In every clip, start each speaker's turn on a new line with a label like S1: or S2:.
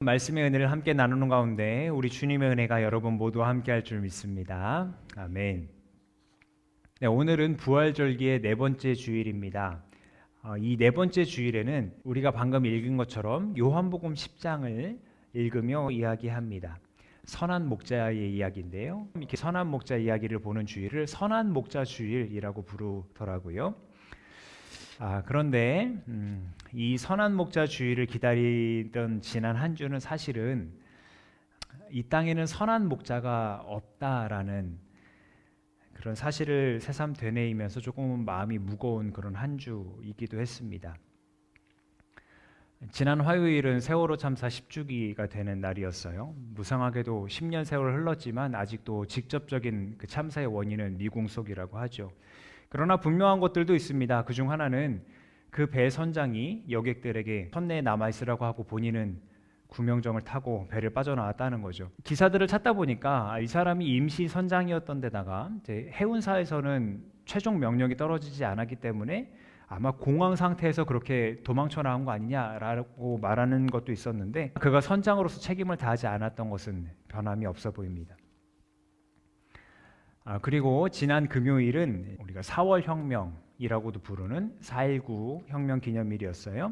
S1: 말씀의 은혜를 함께 나누는 가운데 우리 주님의 은혜가 여러분 모두와 함께 할 줄 믿습니다. 아멘. 네, 오늘은 부활절기의 네 번째 주일입니다. 이 네 번째 주일에는 우리가 방금 읽은 것처럼 요한복음 10장을 읽으며 이야기합니다. 선한 목자의 이야기인데요. 이렇게 선한 목자 이야기를 보는 주일을 선한 목자 주일이라고 부르더라고요. 그런데 이 선한 목자 주일을 기다리던 지난 한 주는 사실은 이 땅에는 선한 목자가 없다라는 그런 사실을 새삼 되뇌이면서 조금 마음이 무거운 그런 한 주이기도 했습니다. 지난 화요일은 세월호 참사 10주기가 되는 날이었어요. 무상하게도 10년 세월 흘렀지만 아직도 직접적인 그 참사의 원인은 미공속이라고 하죠. 그러나 분명한 것들도 있습니다. 그중 하나는 그 배 선장이 여객들에게 선내에 남아있으라고 하고 본인은 구명정을 타고 배를 빠져나왔다는 거죠. 기사들을 찾다 보니까 이 사람이 임시 선장이었던 데다가 이제 해운사에서는 최종 명령이 떨어지지 않았기 때문에 아마 공황 상태에서 그렇게 도망쳐 나온 거 아니냐라고 말하는 것도 있었는데, 그가 선장으로서 책임을 다하지 않았던 것은 변함이 없어 보입니다. 그리고 지난 금요일은 우리가 4월 혁명이라고도 부르는 4.19 혁명 기념일이었어요.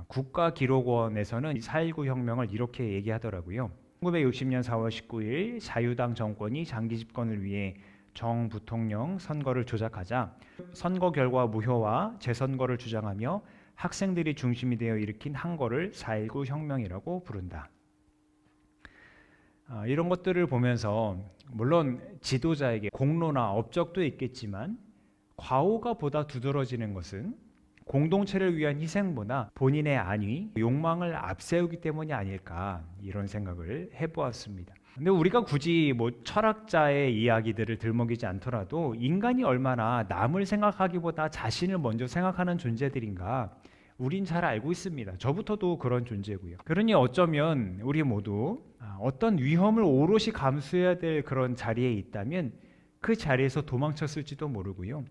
S1: 국가기록원에서는 4.19 혁명을 이렇게 얘기하더라고요. 1960년 4월 19일 자유당 정권이 장기 집권을 위해 정부통령 선거를 조작하자 선거 결과 무효와 재선거를 주장하며 학생들이 중심이 되어 일으킨 항거를 4.19 혁명이라고 부른다. 이런 것들을 보면서 물론 지도자에게 공로나 업적도 있겠지만 과오가 보다 두드러지는 것은 공동체를 위한 희생보다 본인의 안위, 욕망을 앞세우기 때문이 아닐까, 이런 생각을 해보았습니다. 근데 우리가 굳이 철학자의 이야기들을 들먹이지 않더라도 인간이 얼마나 남을 생각하기보다 자신을 먼저 생각하는 존재들인가 우린 잘 알고 있습니다. 저부터도 그런 존재고요. 그러니 어쩌면 우리 모두 어떤 위험을 오롯이 감수해야 될 그런 자리에 있다면 그 자리에서 도망쳤을지도 모르고요.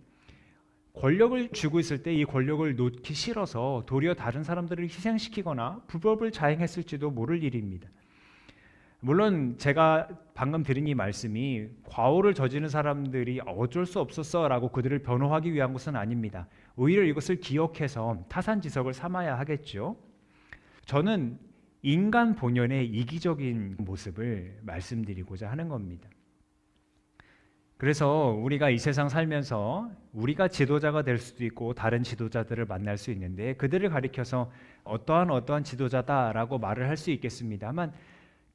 S1: 권력을 쥐고 있을 때 이 권력을 놓기 싫어서 도리어 다른 사람들을 희생시키거나 불법을 자행했을지도 모를 일입니다. 물론 제가 방금 드린 이 말씀이 과오를 저지른 사람들이 어쩔 수 없었어라고 그들을 변호하기 위한 것은 아닙니다. 오히려 이것을 기억해서 타산지석을 삼아야 하겠죠. 저는 인간 본연의 이기적인 모습을 말씀드리고자 하는 겁니다. 그래서 우리가 이 세상 살면서 우리가 지도자가 될 수도 있고 다른 지도자들을 만날 수 있는데 그들을 가리켜서 어떠한 지도자다라고 말을 할 수 있겠습니다만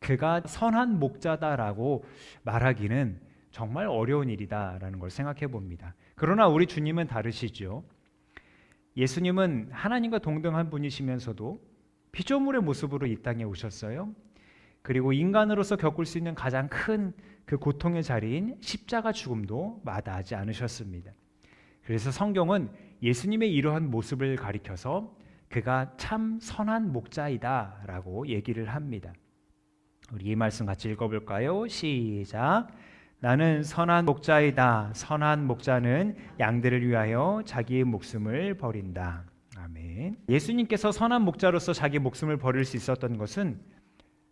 S1: 그가 선한 목자다라고 말하기는 정말 어려운 일이다라는 걸 생각해 봅니다. 그러나 우리 주님은 다르시죠. 예수님은 하나님과 동등한 분이시면서도 피조물의 모습으로 이 땅에 오셨어요. 그리고 인간으로서 겪을 수 있는 가장 큰 그 고통의 자리인 십자가 죽음도 마다하지 않으셨습니다. 그래서 성경은 예수님의 이러한 모습을 가리켜서 그가 참 선한 목자이다라고 얘기를 합니다. 우리 이 말씀 같이 읽어볼까요? 시작. 나는 선한 목자이다. 선한 목자는 양들을 위하여 자기의 목숨을 버린다. 아멘. 예수님께서 선한 목자로서 자기 목숨을 버릴 수 있었던 것은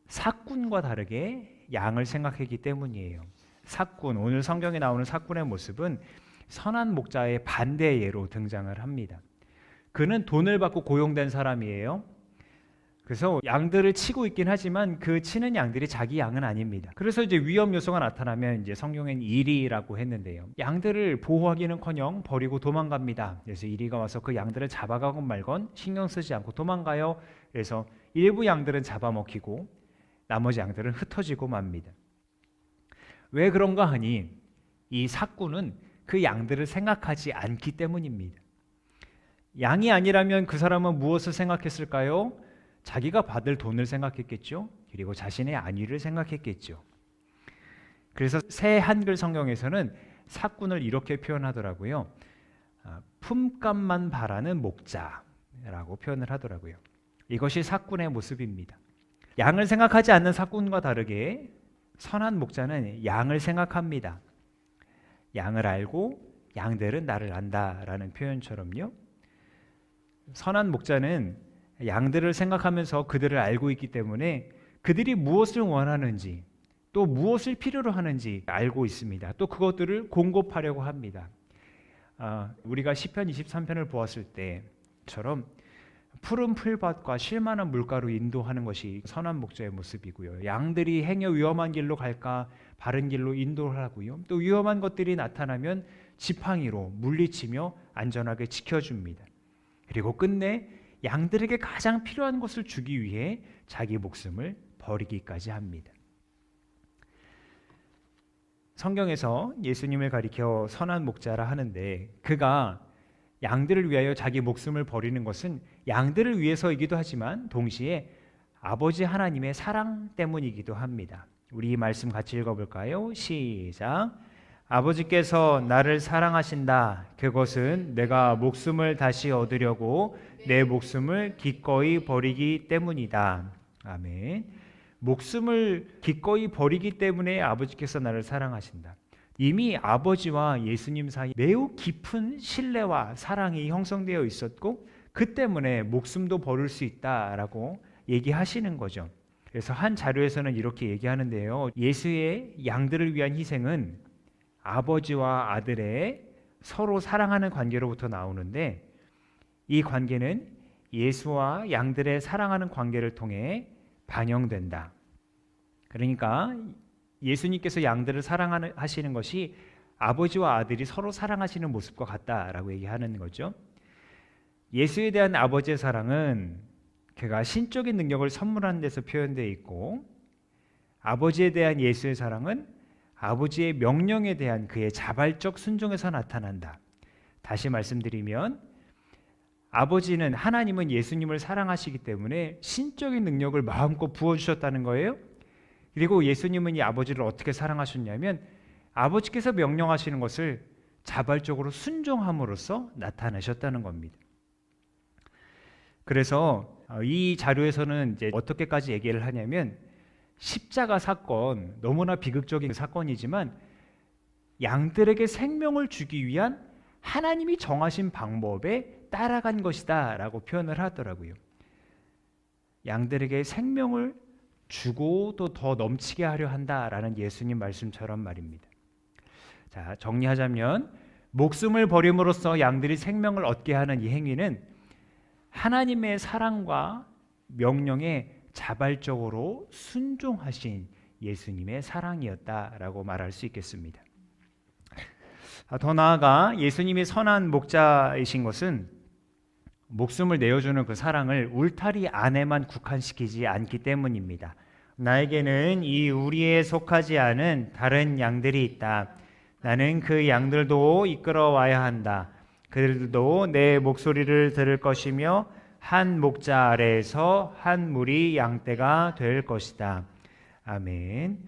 S1: 삭군과 다르게 양을 생각했기 때문이에요. 삭군, 오늘 성경에 나오는 삭군의 모습은 선한 목자의 반대 예로 등장을 합니다. 그는 돈을 받고 고용된 사람이에요. 그래서 양들을 치고 있긴 하지만 그 치는 양들이 자기 양은 아닙니다. 그래서 이제 위험 요소가 나타나면 이제 성경엔 이리라고 했는데요. 양들을 보호하기는커녕 버리고 도망갑니다. 그래서 이리가 와서 그 양들을 잡아가건 말건 신경 쓰지 않고 도망가요. 그래서 일부 양들은 잡아먹히고 나머지 양들은 흩어지고 맙니다. 왜 그런가 하니 이 삭군은 그 양들을 생각하지 않기 때문입니다. 양이 아니라면 그 사람은 무엇을 생각했을까요? 자기가 받을 돈을 생각했겠죠. 그리고 자신의 안위를 생각했겠죠. 그래서 새 한글 성경에서는 삭군을 이렇게 표현하더라고요. 품값만 바라는 목자라고 표현을 하더라고요. 이것이 삭군의 모습입니다. 양을 생각하지 않는 삭군과 다르게 선한 목자는 양을 생각합니다. 양을 알고 양들은 나를 안다라는 표현처럼요. 선한 목자는 양들을 생각하면서 그들을 알고 있기 때문에 그들이 무엇을 원하는지 또 무엇을 필요로 하는지 알고 있습니다. 또 그것들을 공급하려고 합니다. 우리가 시편 23편을 보았을 때처럼 푸른 풀밭과 쉴만한 물가로 인도하는 것이 선한 목자의 모습이고요. 양들이 행여 위험한 길로 갈까 바른 길로 인도를 하고요. 또 위험한 것들이 나타나면 지팡이로 물리치며 안전하게 지켜줍니다. 그리고 끝내 양들에게 가장 필요한 것을 주기 위해 자기 목숨을 버리기까지 합니다. 성경에서 예수님을 가리켜 선한 목자라 하는데 그가 양들을 위하여 자기 목숨을 버리는 것은 양들을 위해서이기도 하지만 동시에 아버지 하나님의 사랑 때문이기도 합니다. 우리 이 말씀 같이 읽어볼까요? 시작. 아버지께서 나를 사랑하신다. 그것은 내가 목숨을 다시 얻으려고 내 목숨을 기꺼이 버리기 때문이다. 아멘. 목숨을 기꺼이 버리기 때문에 아버지께서 나를 사랑하신다. 이미 아버지와 예수님 사이 매우 깊은 신뢰와 사랑이 형성되어 있었고 그 때문에 목숨도 버릴 수 있다라고 얘기하시는 거죠. 그래서 한 자료에서는 이렇게 얘기하는데요. 예수의 양들을 위한 희생은 아버지와 아들의 서로 사랑하는 관계로부터 나오는데 이 관계는 예수와 양들의 사랑하는 관계를 통해 반영된다. 그러니까 예수님께서 양들을 사랑하시는 것이 아버지와 아들이 서로 사랑하시는 모습과 같다라고 얘기하는 거죠. 예수에 대한 아버지의 사랑은 그가 신적인 능력을 선물하는 데서 표현되어 있고 아버지에 대한 예수의 사랑은 아버지의 명령에 대한 그의 자발적 순종에서 나타난다. 다시 말씀드리면 아버지는 하나님은 예수님을 사랑하시기 때문에 신적인 능력을 마음껏 부어주셨다는 거예요. 그리고 예수님은 이 아버지를 어떻게 사랑하셨냐면 아버지께서 명령하시는 것을 자발적으로 순종함으로써 나타내셨다는 겁니다. 그래서 이 자료에서는 이제 어떻게까지 얘기를 하냐면 십자가 사건, 너무나 비극적인 사건이지만 양들에게 생명을 주기 위한 하나님이 정하신 방법에 따라간 것이다 라고 표현을 하더라고요. 양들에게 생명을 주고 또 더 넘치게 하려 한다라는 예수님 말씀처럼 말입니다. 자, 정리하자면 목숨을 버림으로써 양들이 생명을 얻게 하는 이 행위는 하나님의 사랑과 명령에 자발적으로 순종하신 예수님의 사랑이었다라고 말할 수 있겠습니다. 더 나아가 예수님이 선한 목자이신 것은 목숨을 내어주는 그 사랑을 울타리 안에만 국한시키지 않기 때문입니다. 나에게는 이 우리에 속하지 않은 다른 양들이 있다. 나는 그 양들도 이끌어와야 한다. 그들도 내 목소리를 들을 것이며 한 목자 아래에서 한 무리 양떼가 될 것이다. 아멘.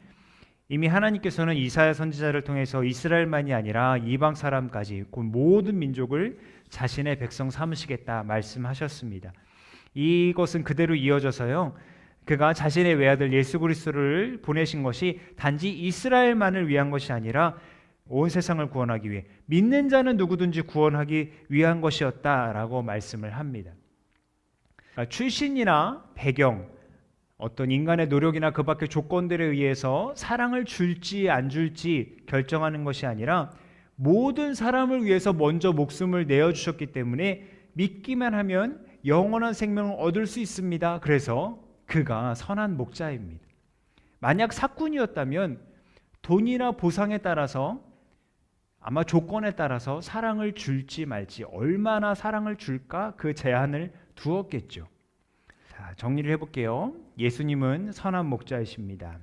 S1: 이미 하나님께서는 이사야 선지자를 통해서 이스라엘만이 아니라 이방 사람까지 곧 모든 민족을 자신의 백성 삼으시겠다 말씀하셨습니다. 이것은 그대로 이어져서요. 그가 자신의 외아들 예수 그리스도를 보내신 것이 단지 이스라엘만을 위한 것이 아니라 온 세상을 구원하기 위해 믿는 자는 누구든지 구원하기 위한 것이었다라고 말씀을 합니다. 그러니까 출신이나 배경, 어떤 인간의 노력이나 그 밖의 조건들에 의해서 사랑을 줄지 안 줄지 결정하는 것이 아니라 모든 사람을 위해서 먼저 목숨을 내어주셨기 때문에 믿기만 하면 영원한 생명을 얻을 수 있습니다. 그래서 그가 선한 목자입니다. 만약 사꾼이었다면 돈이나 보상에 따라서 아마 조건에 따라서 사랑을 줄지 말지 얼마나 사랑을 줄까 그 제한을 두었겠죠. 자, 정리를 해볼게요. 예수님은 선한 목자이십니다.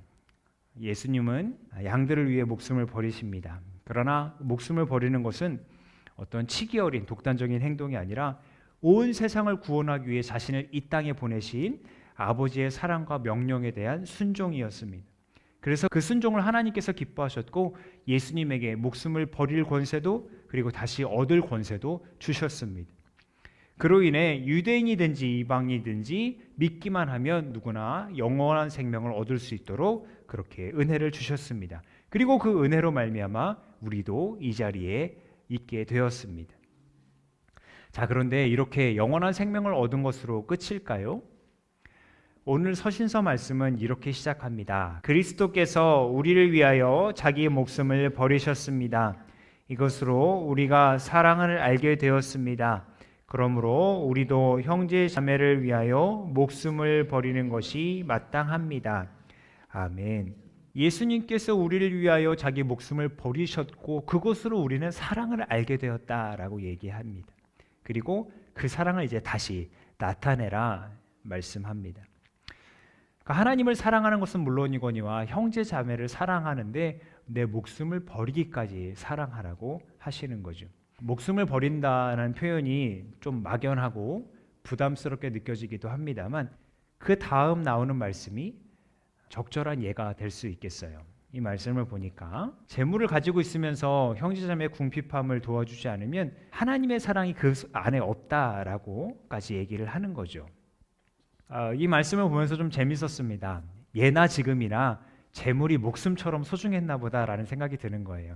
S1: 예수님은 양들을 위해 목숨을 버리십니다. 그러나 목숨을 버리는 것은 어떤 치기 어린 독단적인 행동이 아니라 온 세상을 구원하기 위해 자신을 이 땅에 보내신 아버지의 사랑과 명령에 대한 순종이었습니다. 그래서 그 순종을 하나님께서 기뻐하셨고 예수님에게 목숨을 버릴 권세도 그리고 다시 얻을 권세도 주셨습니다. 그로 인해 유대인이든지 이방이든지 믿기만 하면 누구나 영원한 생명을 얻을 수 있도록 그렇게 은혜를 주셨습니다. 그리고 그 은혜로 말미암아 우리도 이 자리에 있게 되었습니다. 자, 그런데 이렇게 영원한 생명을 얻은 것으로 끝일까요? 오늘 서신서 말씀은 이렇게 시작합니다. 그리스도께서 우리를 위하여 자기의 목숨을 버리셨습니다. 이것으로 우리가 사랑을 알게 되었습니다. 그러므로 우리도 형제 자매를 위하여 목숨을 버리는 것이 마땅합니다. 아멘. 예수님께서 우리를 위하여 자기 목숨을 버리셨고 그것으로 우리는 사랑을 알게 되었다라고 얘기합니다. 그리고 그 사랑을 이제 다시 나타내라 말씀합니다. 그러니까 하나님을 사랑하는 것은 물론이거니와 형제 자매를 사랑하는데 내 목숨을 버리기까지 사랑하라고 하시는 거죠. 목숨을 버린다는 표현이 좀 막연하고 부담스럽게 느껴지기도 합니다만 그 다음 나오는 말씀이 적절한 예가 될 수 있겠어요. 이 말씀을 보니까 재물을 가지고 있으면서 형제자매의 궁핍함을 도와주지 않으면 하나님의 사랑이 그 안에 없다라고까지 얘기를 하는 거죠. 이 말씀을 보면서 좀 재밌었습니다. 예나 지금이나 재물이 목숨처럼 소중했나 보다라는 생각이 드는 거예요.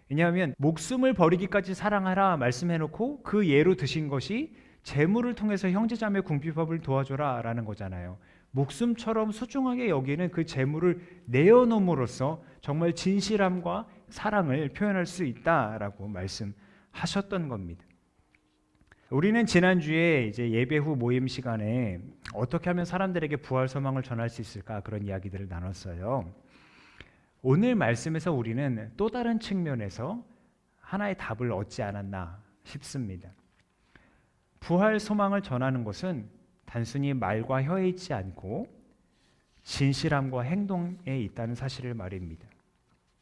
S1: 왜냐하면 목숨을 버리기까지 사랑하라 말씀해놓고 그 예로 드신 것이 재물을 통해서 형제자매 궁핍함을 도와줘라 라는 거잖아요. 목숨처럼 소중하게 여기는 그 재물을 내어놓음으로써 정말 진실함과 사랑을 표현할 수 있다라고 말씀하셨던 겁니다. 우리는 지난주에 이제 예배 후 모임 시간에 어떻게 하면 사람들에게 부활 소망을 전할 수 있을까 그런 이야기들을 나눴어요. 오늘 말씀에서 우리는 또 다른 측면에서 하나의 답을 얻지 않았나 싶습니다. 부활 소망을 전하는 것은 단순히 말과 혀에 있지 않고 진실함과 행동에 있다는 사실을 말입니다.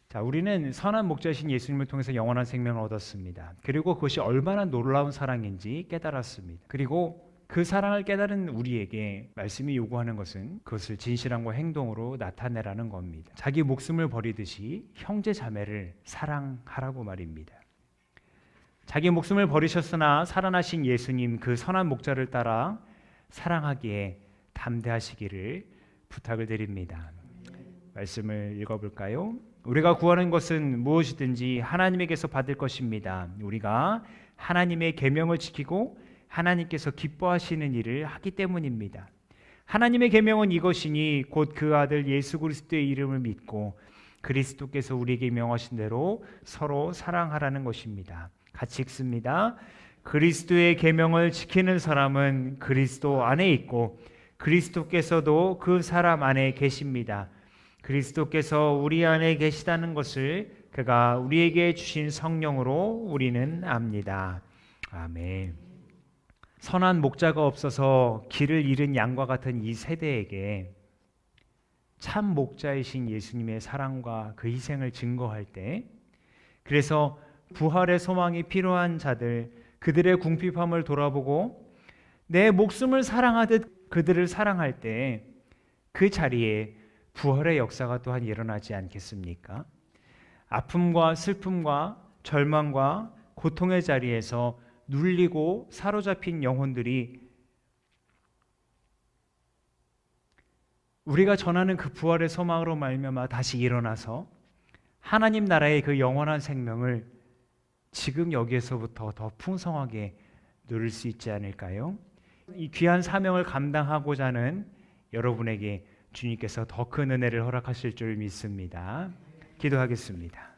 S1: 자, 우리는 선한 목자이신 예수님을 통해서 영원한 생명을 얻었습니다. 그리고 그것이 얼마나 놀라운 사랑인지 깨달았습니다. 그리고 그 사랑을 깨달은 우리에게 말씀이 요구하는 것은 그것을 진실함과 행동으로 나타내라는 겁니다. 자기 목숨을 버리듯이 형제 자매를 사랑하라고 말입니다. 자기 목숨을 버리셨으나 살아나신 예수님 그 선한 목자를 따라 사랑하기에 담대하시기를 부탁을 드립니다. 말씀을 읽어볼까요? 우리가 구하는 것은 무엇이든지 하나님에게서 받을 것입니다. 우리가 하나님의 계명을 지키고 하나님께서 기뻐하시는 일을 하기 때문입니다. 하나님의 계명은 이것이니 곧 그 아들 예수 그리스도의 이름을 믿고 그리스도께서 우리에게 명하신 대로 서로 사랑하라는 것입니다. 같이 읽습니다. 그리스도의 계명을 지키는 사람은 그리스도 안에 있고 그리스도께서도 그 사람 안에 계십니다. 그리스도께서 우리 안에 계시다는 것을 그가 우리에게 주신 성령으로 우리는 압니다. 아멘. 선한 목자가 없어서 길을 잃은 양과 같은 이 세대에게 참 목자이신 예수님의 사랑과 그 희생을 증거할 때, 그래서 부활의 소망이 필요한 자들, 그들의 궁핍함을 돌아보고 내 목숨을 사랑하듯 그들을 사랑할 때 그 자리에 부활의 역사가 또한 일어나지 않겠습니까? 아픔과 슬픔과 절망과 고통의 자리에서 눌리고 사로잡힌 영혼들이 우리가 전하는 그 부활의 소망으로 말미암아 다시 일어나서 하나님 나라의 그 영원한 생명을 지금 여기에서부터 더 풍성하게 누릴 수 있지 않을까요? 이 귀한 사명을 감당하고자 하는 여러분에게 주님께서 더 큰 은혜를 허락하실 줄 믿습니다. 기도하겠습니다.